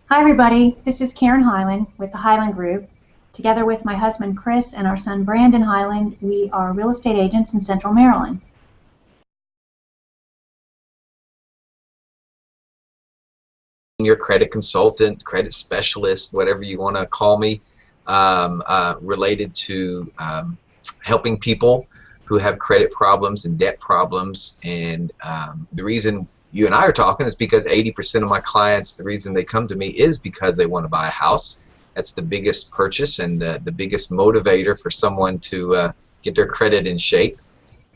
Hi everybody, this is Karen Hyland with the Hyland Group. Together with my husband Chris and our son Brandon Hyland, we are real estate agents in Central Maryland. Your credit consultant, credit specialist, whatever you want to call me, related to helping people who have credit problems and debt problems. And the reason you and I are talking is because 80% of my clients, the reason they come to me is because they want to buy a house. That's the biggest purchase and the biggest motivator for someone to get their credit in shape.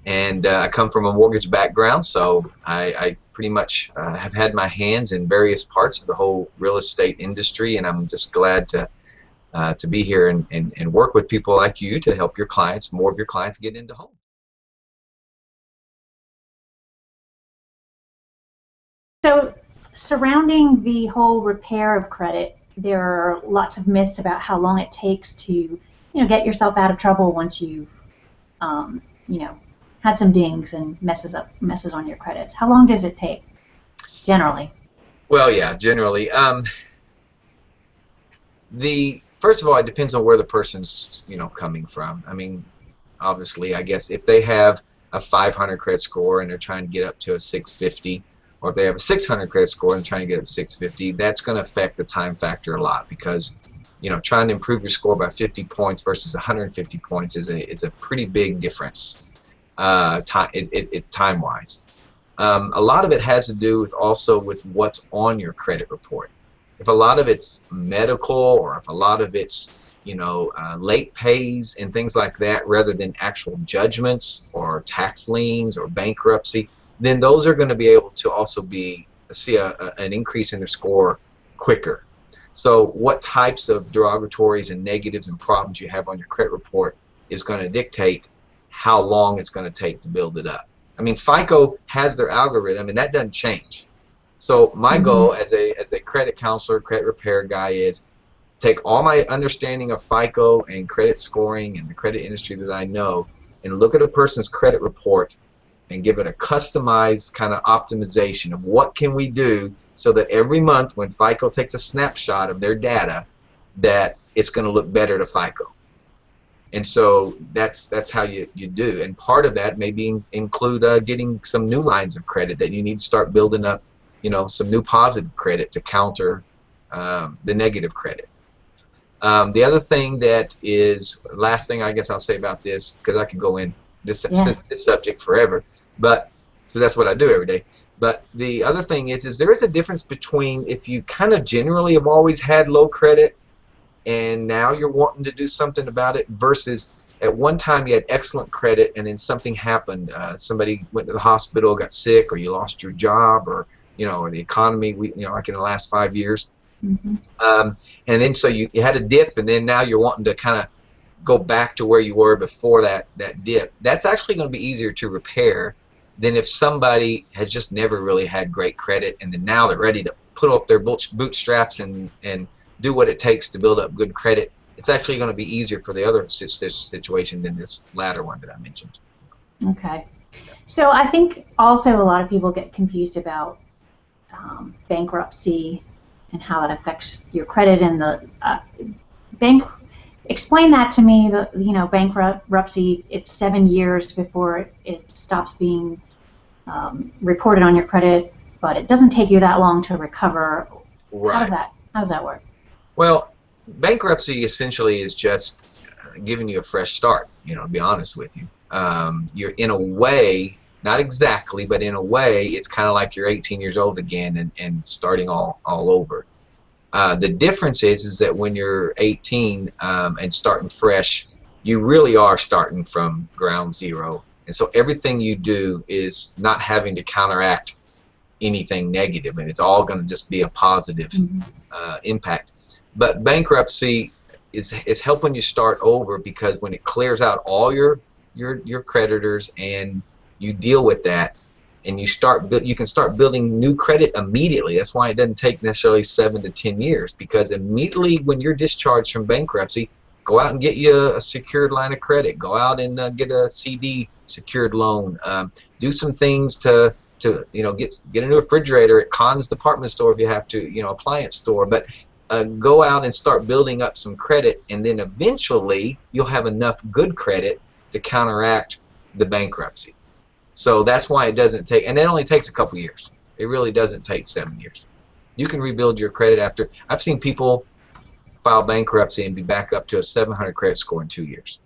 And I come from a mortgage background, so I pretty much have had my hands in various parts of the whole real estate industry, and I'm just glad to be here and work with people like you to help your clients, more of your clients, get into homes. So surrounding the whole repair of credit, there are lots of myths about how long it takes to, get yourself out of trouble once you've, had some dings and messes on your credits. How long does it take, generally? Well, yeah, generally. First of all, it depends on where the person's coming from. I mean, obviously, I guess if they have a 500 credit score and they're trying to get up to a 650, or if they have a 600 credit score and trying to get up to 650, that's going to affect the time factor a lot, because trying to improve your score by 50 points versus 150 points is a pretty big difference, time-wise. A lot of it has to do also with what's on your credit report. If a lot of it's medical, or if a lot of it's late pays and things like that, rather than actual judgments or tax liens or bankruptcy, then those are going to be able to also see an increase in their score quicker. So what types of derogatories and negatives and problems you have on your credit report is going to dictate how long it's going to take to build it up. I mean, FICO has their algorithm, and that doesn't change. So my goal as a credit counselor, credit repair guy, is take all my understanding of FICO and credit scoring and the credit industry that I know, and look at a person's credit report and give it a customized kind of optimization of what can we do so that every month when FICO takes a snapshot of their data, that it's going to look better to FICO. And so that's how you do. And part of that may include getting some new lines of credit that you need to start building up, some new positive credit to counter the negative credit. The other thing last thing I guess I'll say about this, because I could go in this subject forever, but so that's what I do every day. But the other thing is there is a difference between if you kind of generally have always had low credit and now you're wanting to do something about it, versus at one time you had excellent credit and then something happened. Somebody went to the hospital, got sick, or you lost your job, or or the economy, like in the last 5 years. And then so you had a dip, and then now you're wanting to kind of go back to where you were before that dip. That's actually going to be easier to repair than if somebody has just never really had great credit, and then now they're ready to put up their bootstraps and do what it takes to build up good credit. It's actually going to be easier for the other situation than this latter one that I mentioned. Okay. So I think also a lot of people get confused about bankruptcy and how that affects your credit, and the explain that to me. Bankruptcy, it's 7 years before it stops being reported on your credit, but it doesn't take you that long to recover. Right. How does that work? Well, bankruptcy essentially is just giving you a fresh start, to be honest with you. You're in a way, not exactly, but in a way, it's kind of like you're 18 years old again and starting all over. The difference is that when you're 18 and starting fresh, you really are starting from ground zero. And so everything you do is not having to counteract anything negative, and it's all going to just be a positive impact. But bankruptcy is helping you start over, because when it clears out all your creditors and you deal with that, and you can start building new credit immediately. That's why it doesn't take necessarily 7 to 10 years, because immediately when you're discharged from bankruptcy, go out and get you a secured line of credit. Go out and get a CD secured loan. Do some things to to get a new refrigerator at Conn's department store if you have to, appliance store. But go out and start building up some credit, and then eventually you'll have enough good credit to counteract the bankruptcy. So that's why it doesn't take, and it only takes a couple years. It really doesn't take 7 years. You can rebuild your credit after. I've seen people file bankruptcy and be back up to a 700 credit score in 2 years.